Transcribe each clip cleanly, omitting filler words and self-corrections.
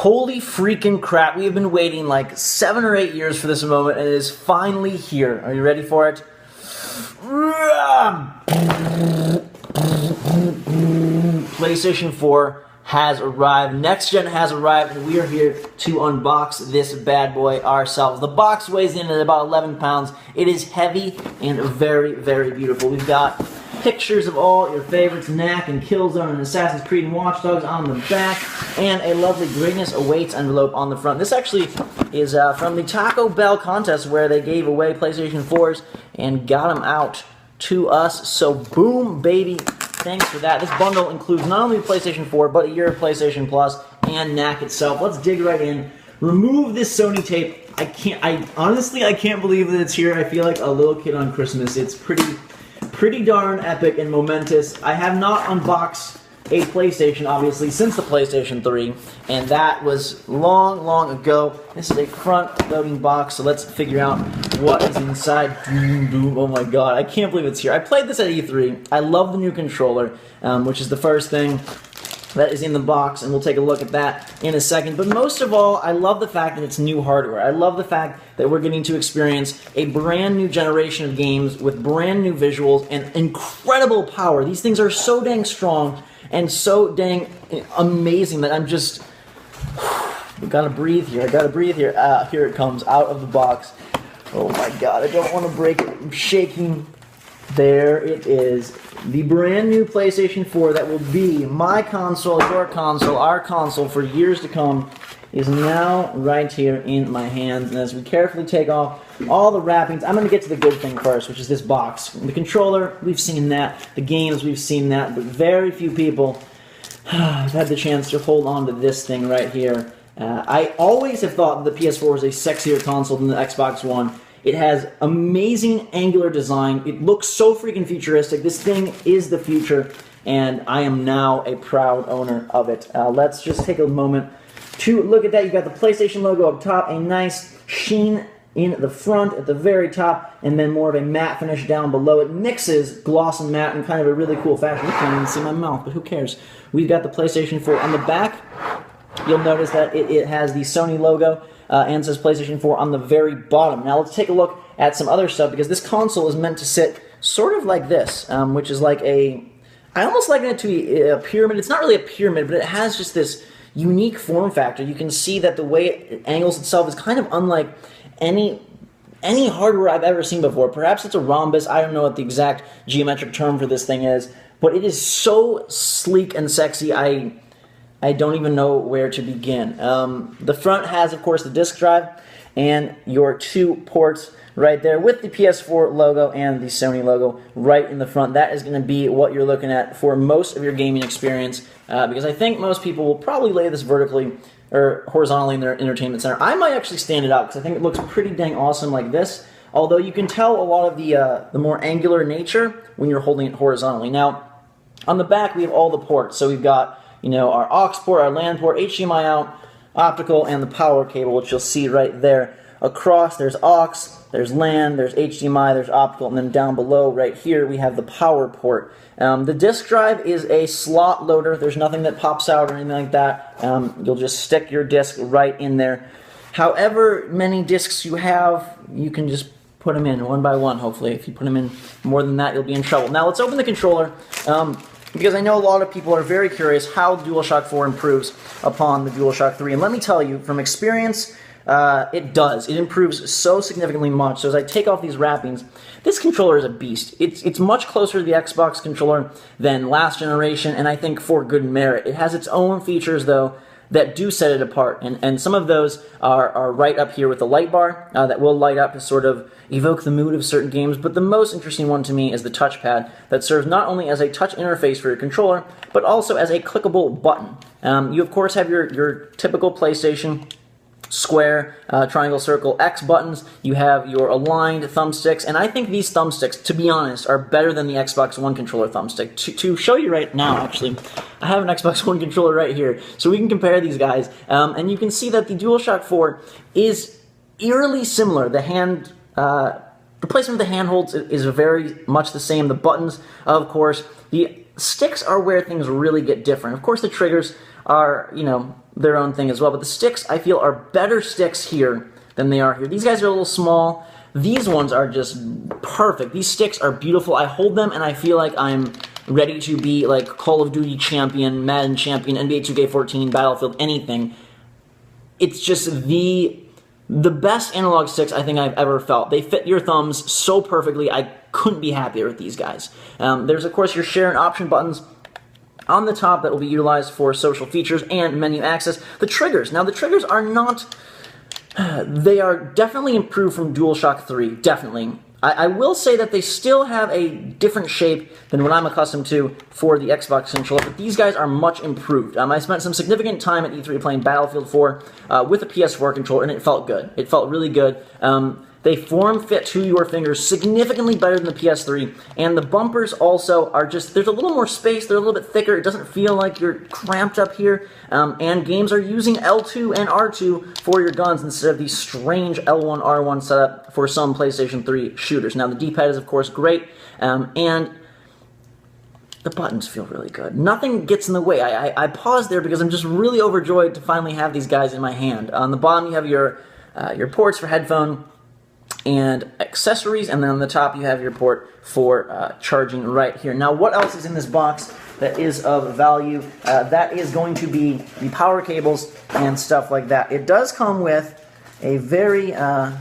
Holy freaking crap, we have been waiting like 7 or 8 years for this moment, and it is finally here. Are you ready for it? PlayStation 4 has arrived. Next gen has arrived, and we are here to unbox this bad boy ourselves. The box weighs in at about 11 pounds. It is heavy and very, very beautiful. We've got pictures of all your favorites, Knack and Killzone and Assassin's Creed and Watch Dogs on the back, and a lovely Greatness Awaits envelope on the front. This actually is from the Taco Bell contest where they gave away PlayStation 4s and got them out to us. So boom, baby. Thanks for that. This bundle includes not only the PlayStation 4, but a year of PlayStation Plus and Knack itself. Let's dig right in. Remove this Sony tape. I honestly can't believe that it's here. I feel like a little kid on Christmas. It's pretty darn epic and momentous. I have not unboxed a PlayStation, obviously, since the PlayStation 3, and that was long, long ago. This is a front-loading box, so let's figure out what is inside. Oh my god, I can't believe it's here. I played this at E3. I love the new controller, which is the first thing that is in the box, and we'll take a look at that in a second. But most of all, I love the fact that it's new hardware. I love the fact that we're getting to experience a brand new generation of games with brand new visuals and incredible power. These things are so dang strong and so dang amazing that I'm just... I gotta breathe here. I gotta breathe here. Here it comes out of the box. Oh my god, I don't want to break it. I'm shaking. There it is. The brand new PlayStation 4 that will be my console, your console, our console for years to come is now right here in my hands. And as we carefully take off all the wrappings, I'm going to get to the good thing first, which is this box. The controller, we've seen that. The games, we've seen that. But very few people have had the chance to hold on to this thing right here. I always have thought that the PS4 was a sexier console than the Xbox One. It has amazing angular design. It looks so freaking futuristic. This thing is the future, and I am now a proud owner of it. Let's just take a moment to look at that. You've got the PlayStation logo up top, a nice sheen in the front at the very top, and then more of a matte finish down below. It mixes gloss and matte in kind of a really cool fashion. You can't even see my mouth, but who cares? We've got the PlayStation 4 on the back. You'll notice that it has the Sony logo. And says PlayStation 4 on the very bottom. Now let's take a look at some other stuff, because this console is meant to sit sort of like this, which is like I almost liken it to a pyramid. It's not really a pyramid, but it has just this unique form factor. You can see that the way it angles itself is kind of unlike any hardware I've ever seen before. Perhaps it's a rhombus. I don't know what the exact geometric term for this thing is, but it is so sleek and sexy. I don't even know where to begin. The front has, of course, the disc drive and your 2 ports right there with the PS4 logo and the Sony logo right in the front. That is going to be what you're looking at for most of your gaming experience, because I think most people will probably lay this vertically or horizontally in their entertainment center. I might actually stand it out because I think it looks pretty dang awesome like this, although you can tell a lot of the more angular nature when you're holding it horizontally. Now, on the back, we have all the ports. So we've got, you know, our aux port, our LAN port, HDMI out, optical, and the power cable, which you'll see right there. Across, there's aux, there's LAN, there's HDMI, there's optical, and then down below, right here, we have the power port. The disk drive is a slot loader. There's nothing that pops out or anything like that. You'll just stick your disk right in there. However many disks you have, you can just put them in one by one, hopefully. If you put them in more than that, you'll be in trouble. Now, let's open the controller. Because I know a lot of people are very curious how DualShock 4 improves upon the DualShock 3. And let me tell you, from experience, it does. It improves so significantly much. So as I take off these wrappings, this controller is a beast. It's much closer to the Xbox controller than last generation, and I think for good merit. It has its own features, though, that do set it apart. And some of those are right up here with the light bar that will light up to sort of evoke the mood of certain games. But the most interesting one to me is the touchpad that serves not only as a touch interface for your controller, but also as a clickable button. You, of course, have your typical PlayStation square, triangle, circle, X buttons. You have your aligned thumbsticks, and I think these thumbsticks, to be honest, are better than the Xbox One controller thumbstick. To show you right now, actually, I have an Xbox One controller right here, so we can compare these guys, and you can see that the DualShock 4 is eerily similar. The placement of the handholds is very much the same. The buttons, of course. The sticks are where things really get different. Of course, the triggers are, you know, their own thing as well. But the sticks, I feel, are better sticks here than they are here. These guys are a little small. These ones are just perfect. These sticks are beautiful. I hold them and I feel like I'm ready to be like Call of Duty champion, Madden champion, NBA 2K14, Battlefield, anything. It's just the best analog sticks I think I've ever felt. They fit your thumbs so perfectly. I couldn't be happier with these guys. There's, of course, your share and option buttons on the top that will be utilized for social features and menu access. The triggers. Now, the triggers are not... they are definitely improved from DualShock 3, definitely. I will say that they still have a different shape than what I'm accustomed to for the Xbox controller, but these guys are much improved. I spent some significant time at E3 playing Battlefield 4 with a PS4 controller, and it felt good. It felt really good. They form fit to your fingers significantly better than the PS3, and the bumpers also are just, there's a little more space, they're a little bit thicker, it doesn't feel like you're cramped up here, and games are using L2 and R2 for your guns instead of the strange L1, R1 setup for some PlayStation 3 shooters. Now the D-pad is of course great, and the buttons feel really good. Nothing gets in the way. I paused there because I'm just really overjoyed to finally have these guys in my hand. On the bottom you have your ports for headphone and accessories, and then on the top you have your port for charging right here. Now, what else is in this box that is of value? That is going to be the power cables and stuff like that. It does come with a very a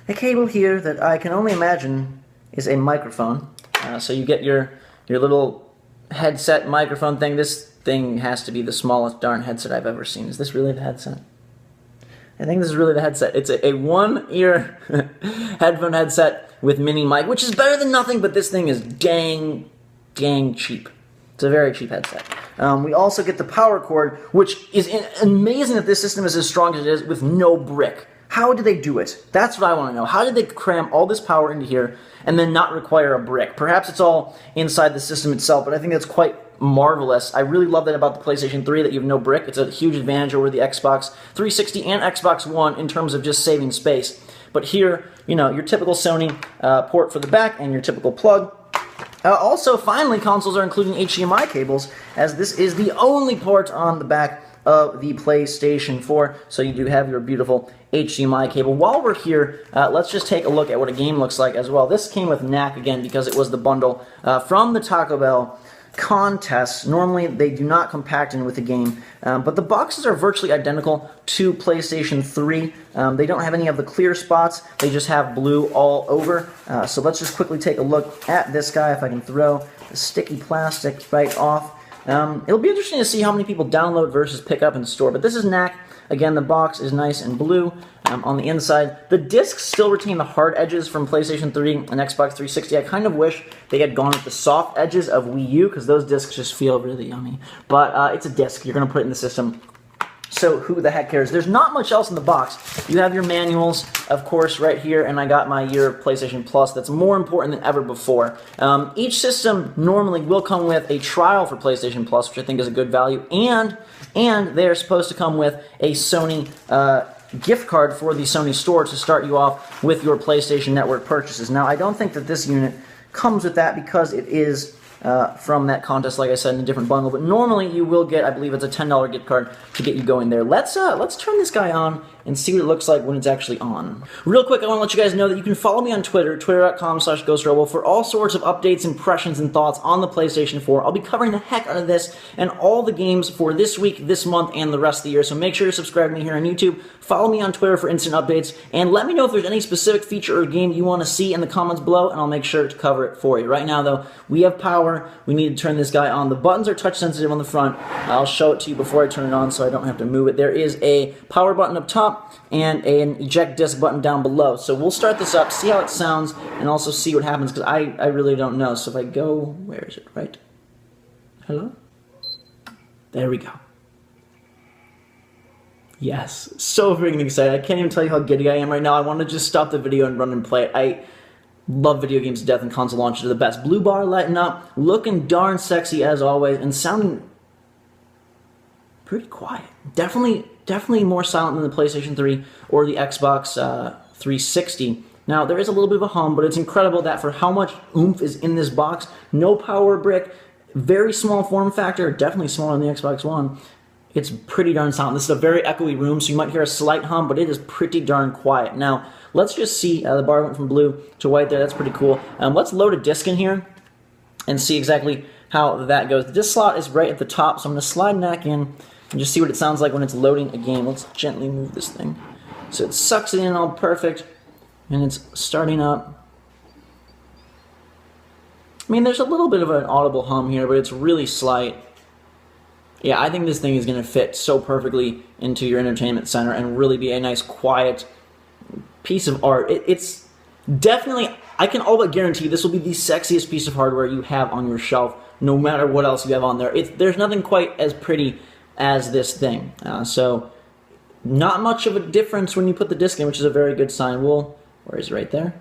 cable here that I can only imagine is a microphone. So you get your little headset microphone thing. This thing has to be the smallest darn headset I've ever seen. Is this really the headset? I think this is really the headset. It's a one-ear headphone headset with mini mic, which is better than nothing, but this thing is dang cheap. It's a very cheap headset. We also get the power cord, which is amazing that this system is as strong as it is with no brick. How did they do it? That's what I want to know. How did they cram all this power into here and then not require a brick? Perhaps it's all inside the system itself, but I think that's quite marvelous. I really love that about the PlayStation 3, that you have no brick. It's a huge advantage over the Xbox 360 and Xbox One in terms of just saving space. But here, you know, your typical Sony port for the back and your typical plug. Also, finally, consoles are including HDMI cables, as this is the only port on the back of the PlayStation 4, so you do have your beautiful HDMI cable. While we're here, let's just take a look at what a game looks like as well. This came with NAC again because it was the bundle from the Taco Bell contests. Normally they do not compact in with the game, but the boxes are virtually identical to PlayStation 3. They don't have any of the clear spots, they just have blue all over. So let's just quickly take a look at this guy, if I can throw the sticky plastic right off. It'll be interesting to see how many people download versus pick up in store, but this is NAC. Again, the box is nice and blue on the inside. The discs still retain the hard edges from PlayStation 3 and Xbox 360. I kind of wish they had gone with the soft edges of Wii U, because those discs just feel really yummy. But it's a disc. You're going to put it in the system. So who the heck cares? There's not much else in the box. You have your manuals, of course, right here, and I got my year of PlayStation Plus. That's more important than ever before. Each system normally will come with a trial for PlayStation Plus, which I think is a good value, and they're supposed to come with a Sony gift card for the Sony store to start you off with your PlayStation Network purchases. Now, I don't think that this unit comes with that because it is from that contest, like I said, in a different bundle. But normally you will get, I believe it's a $10 gift card to get you going there. Let's turn this guy on and see what it looks like when it's actually on. Real quick, I want to let you guys know that you can follow me on Twitter, twitter.com/GhostRobo, for all sorts of updates, impressions, and thoughts on the PlayStation 4. I'll be covering the heck out of this and all the games for this week, this month, and the rest of the year. So make sure to subscribe to me here on YouTube, follow me on Twitter for instant updates, and let me know if there's any specific feature or game you want to see in the comments below, and I'll make sure to cover it for you. Right now, though, we have power. We need to turn this guy on. The buttons are touch sensitive on the front. I'll show it to you before I turn it on so I don't have to move it. There is a power button up top and an eject disc button down below. So we'll start this up, see how it sounds, and also see what happens, because I really don't know. So if I go, where is it, right? Hello? There we go. Yes, so freaking excited. I can't even tell you how giddy I am right now. I want to just stop the video and run and play it. I love video games to death, and console launches are the best. Blue bar lighting up, looking darn sexy as always, and sounding pretty quiet. Definitely more silent than the PlayStation 3 or the Xbox 360. Now, there is a little bit of a hum, but it's incredible that for how much oomph is in this box, no power brick, very small form factor, definitely smaller than the Xbox One. It's pretty darn silent. This is a very echoey room, so you might hear a slight hum, but it is pretty darn quiet. Now, let's just see, the bar went from blue to white there. That's pretty cool. Let's load a disc in here and see exactly how that goes. The disc slot is right at the top, so I'm going to slide NAC in and just see what it sounds like when it's loading a game. Let's gently move this thing. So it sucks it in all perfect, and it's starting up. I mean, there's a little bit of an audible hum here, but it's really slight. Yeah, I think this thing is going to fit so perfectly into your entertainment center and really be a nice, quiet piece of art. It's definitely, I can all but guarantee this will be the sexiest piece of hardware you have on your shelf, no matter what else you have on there. There's nothing quite as pretty as this thing. So, not much of a difference when you put the disc in, which is a very good sign. Where is it? Right there?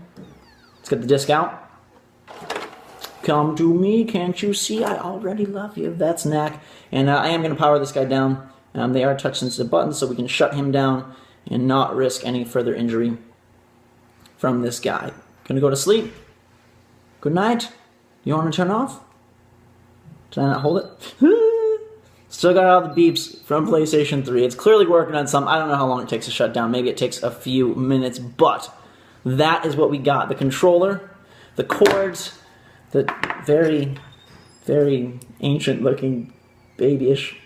Let's get the disc out. Come to me, can't you see? I already love you. That's NAC. And I am going to power this guy down. They are touch-sensitive buttons, so we can shut him down and not risk any further injury from this guy. Gonna go to sleep. Good night. You want to turn off? Did I not hold it? Still got all the beeps from PlayStation 3. It's clearly working on some. I don't know how long it takes to shut down. Maybe it takes a few minutes, but that is what we got. The controller, the cords, the very, very ancient-looking, babyish,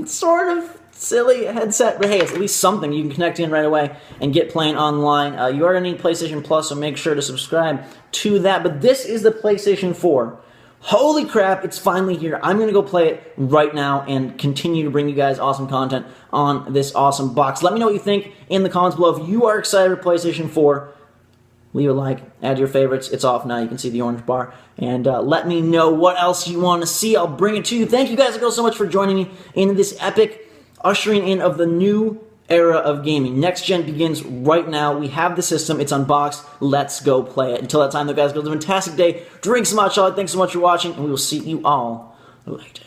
sort of silly headset, but hey, it's at least something you can connect in right away and get playing online. You are going to need PlayStation Plus, so make sure to subscribe to that. But this is the PlayStation 4. Holy crap, it's finally here. I'm going to go play it right now and continue to bring you guys awesome content on this awesome box. Let me know what you think in the comments below. If you are excited for PlayStation 4, leave a like, add your favorites. It's off now. You can see the orange bar. And let me know what else you want to see. I'll bring it to you. Thank you guys so much for joining me in this epic ushering in of the new era of gaming. Next gen begins right now. We have the system. It's unboxed. Let's go play it. Until that time, though, guys, have a fantastic day. Drink some hot chocolate. Thanks so much for watching, and we will see you all later.